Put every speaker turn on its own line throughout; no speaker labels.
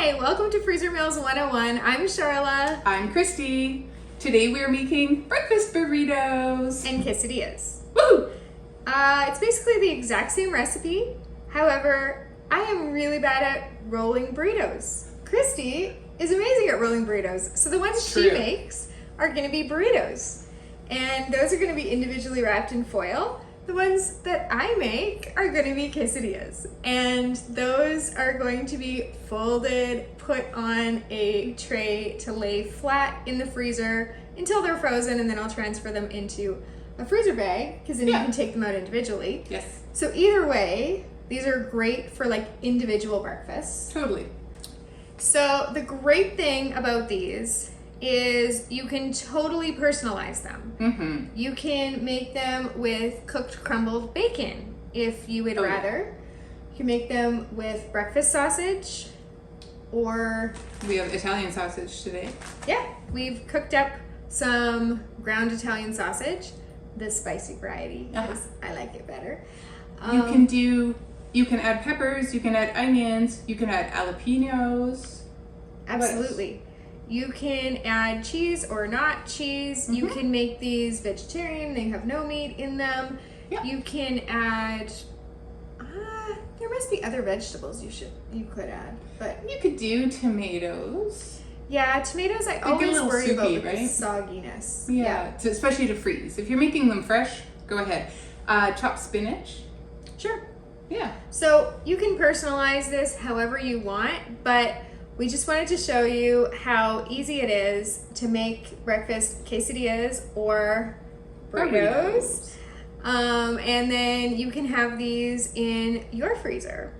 Hi, welcome to Freezer Meals 101. I'm Charla.
I'm Christy. Today we are making breakfast burritos.
And quesadillas.
Woo!
It's basically the exact same recipe. However, I am really bad at rolling burritos. Christy is amazing at rolling burritos. So the ones she makes are going to be burritos. And those are going to be individually wrapped in foil. The ones that I make are going to be quesadillas. And those are going to be folded, put on a tray to lay flat in the freezer until they're frozen, and then I'll transfer them into a freezer bag because then you can take them out individually.
Yes.
So either way, these are great for like individual breakfasts.
Totally.
So the great thing about these is you can totally personalize them.
Mm-hmm.
You can make them with cooked crumbled bacon if you would rather. You can make them with breakfast sausage or...
We have Italian sausage today.
Yeah, we've cooked up some ground Italian sausage, the spicy variety, because I like it better.
You can add peppers, you can add onions, you can add jalapenos.
Absolutely. You can add cheese or not cheese. You can make these vegetarian. They have no meat in them.
Yeah.
You can add, there must be other vegetables you could add, but
You could do tomatoes.
yeah, tomatoes I
They get a
always
little
worry about
soupy,
with
right?
the sogginess.
Yeah. Especially to freeze. If you're making them fresh, go ahead. Chopped spinach.
Sure.
Yeah.
So you can personalize this however you want, but we just wanted to show you how easy it is to make breakfast quesadillas or burritos. And then you can have these in your freezer.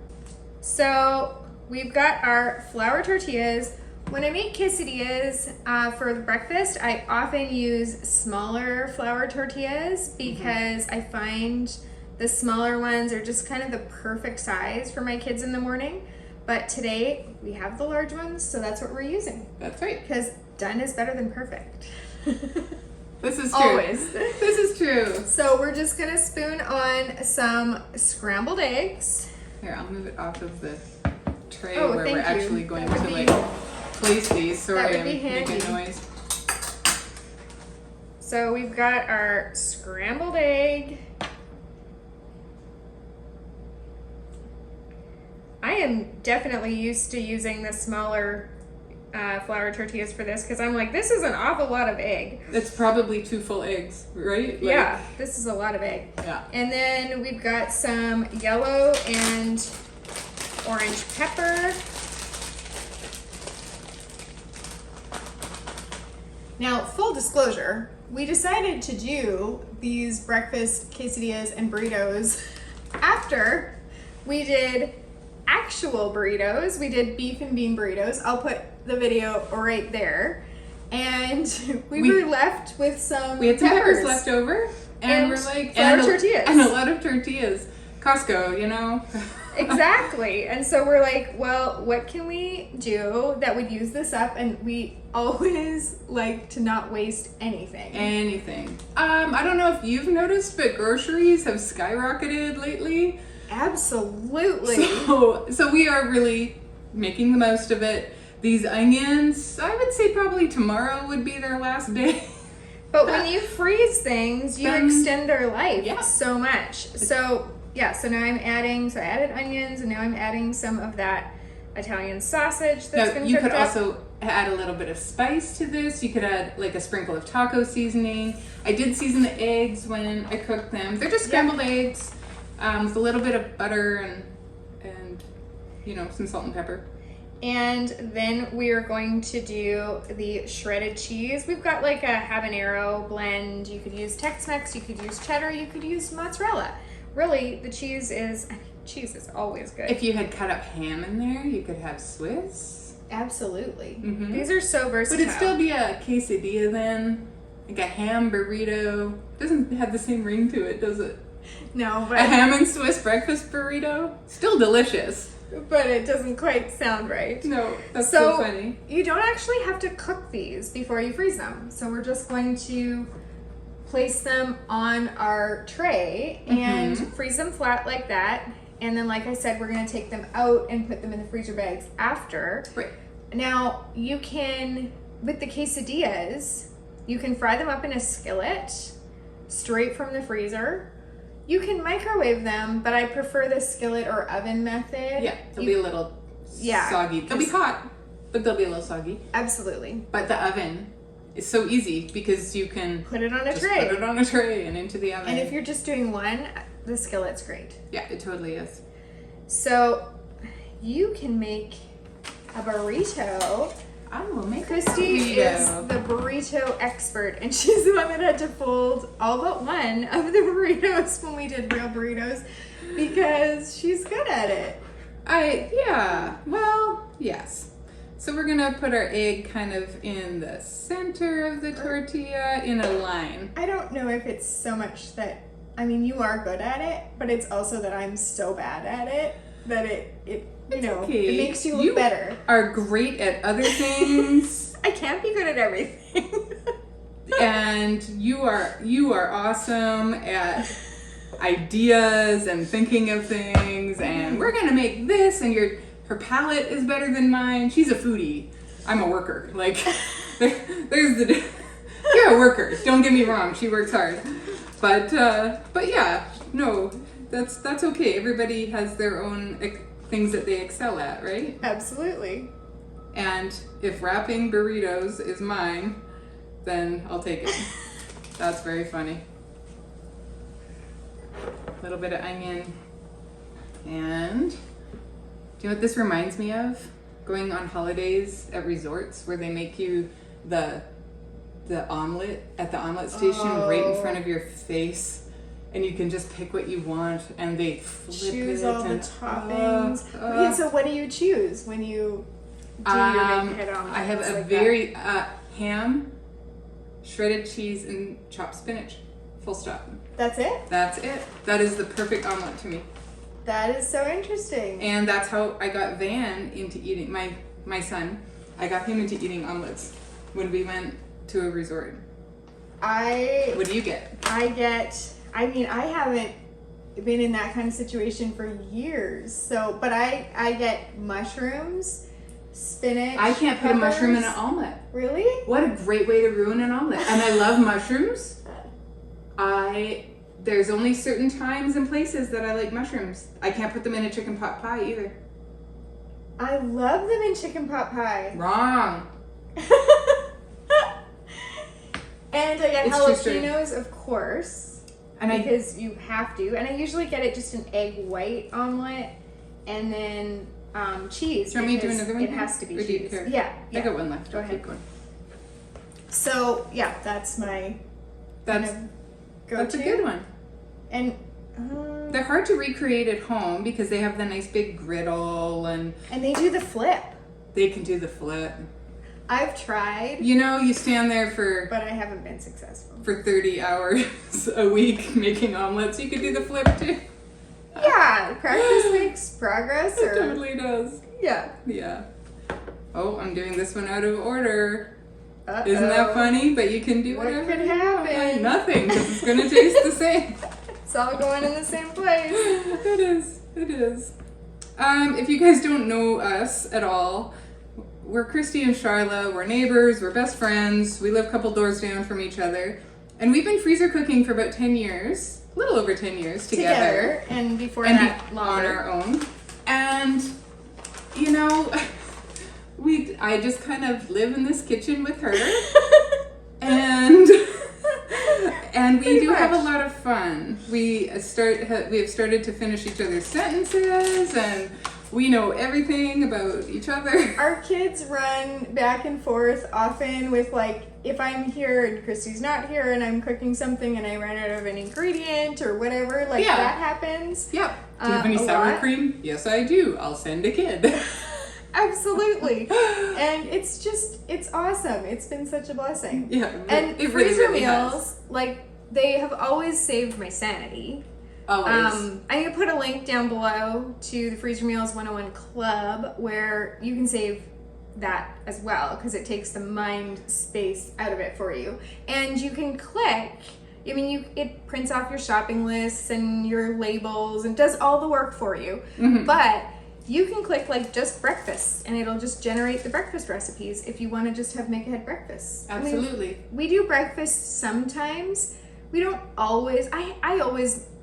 So we've got our flour tortillas. When I make quesadillas for breakfast, I often use smaller flour tortillas because I find the smaller ones are just kind of the perfect size for my kids in the morning. But today we have the large ones, so that's what we're using.
That's right.
Because done is better than perfect.
This is true.
Always.
This is true.
So we're just gonna spoon on some scrambled eggs.
Here, I'll move it off of the tray
Oh,
where
thank
we're
you.
actually going
That
to
would
like
be-
place these. Sorry,
would
I'm
be handy.
making noise.
So we've got our scrambled egg. I am definitely used to using the smaller flour tortillas for this because I'm like, this is an awful lot of egg.
It's probably 2 full eggs, right?
Yeah, this is a lot of egg.
Yeah.
And then we've got some yellow and orange pepper. Now, full disclosure, we decided to do these breakfast quesadillas and burritos after we did actual burritos. We did beef and bean burritos. I'll put the video right there. And we were left with some
We had some peppers left over, and we're like,
flour tortillas.
And a lot of tortillas. Costco, you know?
Exactly. And so we're like, well, what can we do that would use this up? And we always like to not waste anything.
Anything. I don't know if you've noticed, but groceries have skyrocketed lately.
Absolutely.
So we are really making the most of it. These onions, I would say probably tomorrow would be their last day.
But when you freeze things, you extend their life so much. So now I'm adding, I added onions, and now I'm adding some of that Italian sausage that's been
you
cooked
could
up.
also add a little bit of spice to this. You could add like a sprinkle of taco seasoning. I did season the eggs when I cooked them. They're just scrambled eggs with a little bit of butter and some salt and pepper.
And then we are going to do the shredded cheese. We've got like a habanero blend. You could use Tex-Mex, you could use cheddar, you could use mozzarella. Really, the cheese is always good.
If you had cut up ham in there, you could have Swiss.
Absolutely.
Mm-hmm.
These are so versatile.
Would it still be a quesadilla then? Like a ham burrito? Doesn't have the same ring to it, does it?
No, but
A ham and Swiss breakfast burrito? Still delicious.
But it doesn't quite sound right.
No, that's so funny.
You don't actually have to cook these before you freeze them. So we're just going to place them on our tray and freeze them flat like that. And then, like I said, we're going to take them out and put them in the freezer bags after.
Right.
Now, you can, with the quesadillas, you can fry them up in a skillet straight from the freezer. You can microwave them, but I prefer the skillet or oven method.
Yeah, they'll be a little soggy. They'll be hot, but they'll be a little soggy.
Absolutely.
But the oven is so easy because you can
put it on a
just
tray.
Put it on a tray and into the oven.
And if you're just doing one, the skillet's great.
Yeah, it totally is.
So you can make a burrito.
I will make
Christy is the burrito expert, and she's the one that had to fold all but one of the burritos when we did real burritos because she's good at it.
Well, yes. So we're gonna put our egg kind of in the center of the tortilla in a line.
I don't know if it's so much that, I mean, you are good at it, but it's also that I'm so bad at it that it makes you look better.
You are great at other things.
I can't be good at everything.
And you are awesome at ideas and thinking of things, and we're gonna make this, and her palate is better than mine. She's a foodie. I'm a worker. Like you're a worker. Don't get me wrong. She works hard. But yeah, no, that's okay. Everybody has their own things that they excel at, right?
Absolutely.
And if wrapping burritos is mine, then I'll take it. That's very funny. A little bit of onion. And do you know what this reminds me of? Going on holidays at resorts where they make you the omelet at the omelet station right in front of your face. And you can just pick what you want, and they
choose all the toppings. Okay, so what do you choose when you do your big head omelet?
I have a very ham, shredded cheese, and chopped spinach. Full stop.
That's it?
That's it. That is the perfect omelet to me.
That is so interesting.
And that's how I got Van into eating, my son, I got him into eating omelets when we went to a resort. What do you get?
I haven't been in that kind of situation for years. But I get mushrooms, spinach.
I can't put a mushroom in an omelet.
Really?
What a great way to ruin an omelet. And I love mushrooms. There's only certain times and places that I like mushrooms. I can't put them in a chicken pot pie either.
I love them in chicken pot pie.
Wrong.
And I get jalapenos, of course. Because you have to. And I usually get it just an egg white omelet and then cheese.
Do you want me to do another one?
It has to be cheese. Yeah.
I got one left.
Go ahead.
Keep going.
So, yeah, that's my
go-to. That's a good one.
And
they're hard to recreate at home because they have the nice big griddle and
they do the flip.
They can do the flip.
I've tried.
You stand there
but I haven't been successful.
For 30 hours a week making omelets. You could do the flip too.
Yeah, practice makes progress.
It totally does.
Yeah.
Yeah. Oh, I'm doing this one out of order.
Uh-oh.
Isn't that funny? But you can do whatever.
What could happen?
Nothing, because it's going to taste the same.
It's all going in the same place.
It is. It is. If you guys don't know us at all, we're Christy and Charla. We're neighbors. We're best friends. We live a couple doors down from each other. And we've been freezer cooking for about 10 years. A little over 10 years together.
And before that, longer.
On our own. And, I just kind of live in this kitchen with her. and we do have a lot of fun. We have started to finish each other's sentences, and we know everything about each other.
Our kids run back and forth often with, if I'm here and Christy's not here and I'm cooking something and I run out of an ingredient or whatever, that happens.
Yep. Do you have any sour cream? Yes, I do. I'll send a kid.
Absolutely. And it's awesome. It's been such a blessing.
Yeah.
And
it
freezer
really
meals, they have always saved my sanity.
Always.
I'm going to put a link down below to the Freezer Meals 101 Club where you can save that as well because it takes the mind space out of it for you. And you can click I mean, it prints off your shopping lists and your labels and does all the work for you. But you can click like just breakfast and it'll just generate the breakfast recipes if you want to just have make ahead breakfast.
Absolutely.
I mean, we do breakfast sometimes. We don't always. I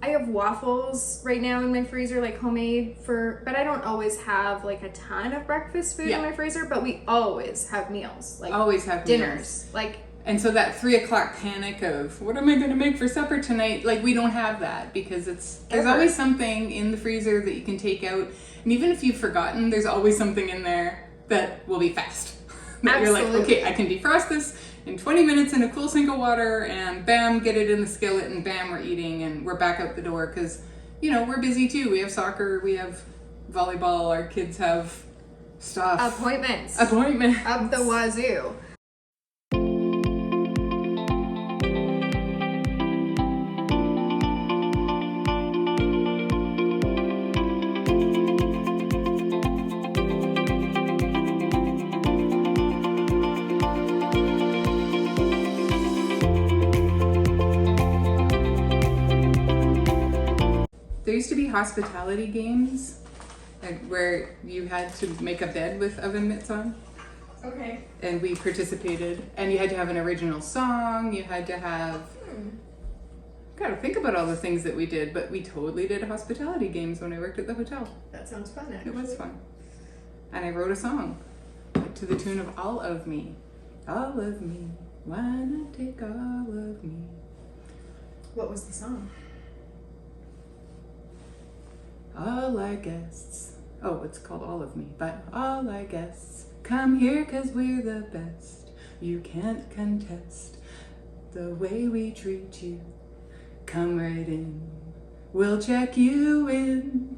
have waffles right now in my freezer, like homemade but I don't always have like a ton of breakfast food in my freezer, but we always have meals. Like
always have
dinners.
Meals. And so that 3 o'clock panic of what am I going to make for supper tonight? Like we don't have that because there's always something in the freezer that you can take out. And even if you've forgotten, there's always something in there that will be fast. That you're like, okay, I can defrost this in 20 minutes in a cool sink of water and bam, get it in the skillet and bam, we're eating and we're back out the door because, we're busy too. We have soccer, we have volleyball, our kids have stuff.
Appointments. Up the wazoo.
There used to be hospitality games where you had to make a bed with oven mitts on.
Okay.
And we participated. And you had to have an original song. You had to have... Gotta think about all the things that we did, but we totally did hospitality games when I worked at the hotel.
That sounds fun, actually.
It was fun. And I wrote a song to the tune of All of Me. All of me, why not take all of me?
What was the song?
All our guests, it's called All of Me, but all our guests come here 'cause we're the best. You can't contest the way we treat you. Come right in, we'll check you in.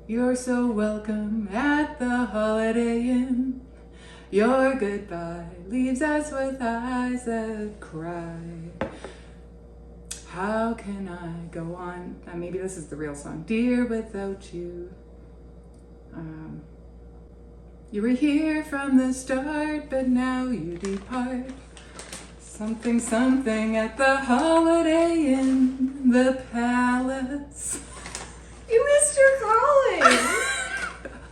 You're so welcome at the Holiday Inn. Your goodbye leaves us with eyes that cry. How can I go on? Maybe this is the real song. Dear, without you. You were here from the start, but now you depart. Something, something at the Holiday Inn, the palace.
You missed your calling.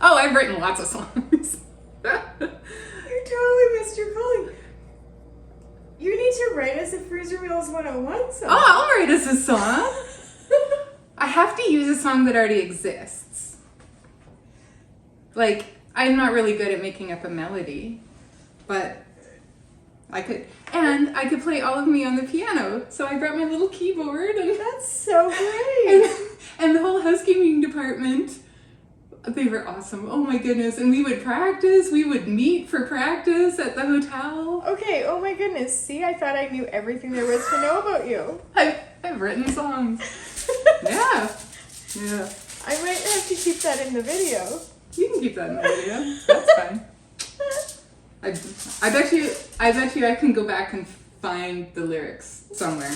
I've written lots of songs.
You totally missed your calling. You need to write us a Freezer Meals 101 song.
I'll write us a song. I have to use a song that already exists. Like, I'm not really good at making up a melody, but I could. And I could play All of Me on the piano. So I brought my little keyboard. And
that's so great.
And the whole housekeeping department, they were awesome. Oh my goodness. And we would practice. We would meet for practice at the hotel.
Okay. Oh my goodness. See, I thought I knew everything there was to know about you.
I've written songs. Yeah.
I might have to keep that in the video.
You can keep that in the video. That's fine. I bet you I can go back and find the lyrics somewhere.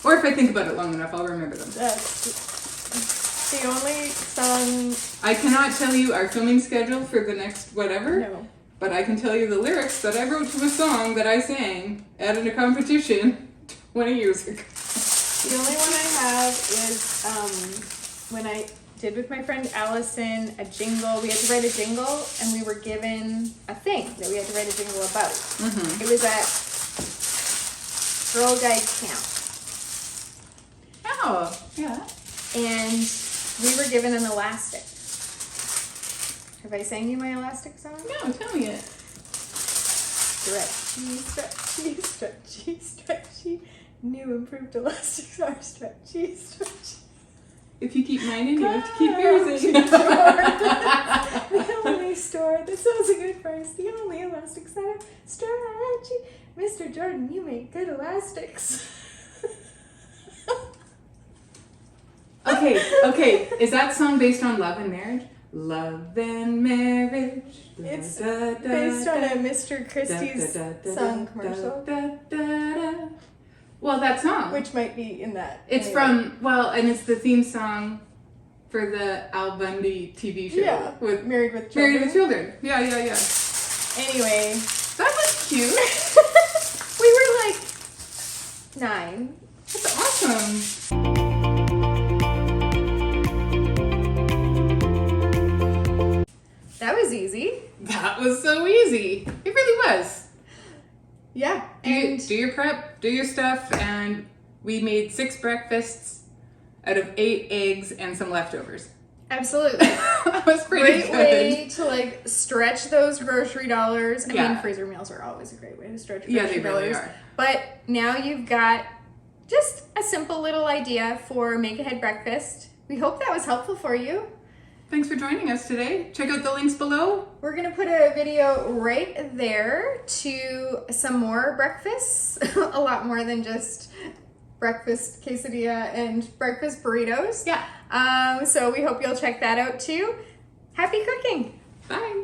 Or if I think about it long enough, I'll remember them.
That's the only song.
I cannot tell you our filming schedule for the next whatever.
No.
But I can tell you the lyrics that I wrote to a song that I sang at a competition 20 years ago.
The only one I have is when I did with my friend Allison a jingle. We had to write a jingle, and we were given a thing that we had to write a jingle about. Mm-hmm. It was at Girl Guide Camp.
Oh, yeah.
And we were given an elastic. Have I sang you my elastic song?
No, tell me it.
Stretchy, stretchy, stretchy, stretchy. New improved elastics are stretchy, stretchy.
If you keep mine in, you have to keep yours in.
The only store that sells a good price. The only elastics that are stretchy. Mr. Jordan, you make good elastics.
Okay. Is that song based on love and marriage? Love and marriage.
It's based on a Mr. Christie's song commercial.
Well, that song.
Which might be in that.
It's and it's the theme song for the Al Bundy TV show.
Yeah,
with
Married with Children.
Married with Children. Yeah.
Anyway.
That was cute.
9.
That's awesome.
That was easy.
That was so easy. It really was.
Yeah.
Do your prep, do your stuff, and we made 6 breakfasts out of 8 eggs and some leftovers.
Absolutely.
That was pretty
Great
good.
way to like stretch those grocery dollars. I
Yeah.
mean, freezer meals are always a great way to stretch
Yeah,
grocery
they really
dollars.
are.
But now you've got just a simple little idea for make ahead breakfast. We hope that was helpful for you.
Thanks for joining us today. Check out the links below.
We're gonna put a video right there to some more breakfasts, a lot more than just breakfast quesadilla and breakfast burritos.
Yeah.
So we hope you'll check that out too. Happy cooking!
Bye.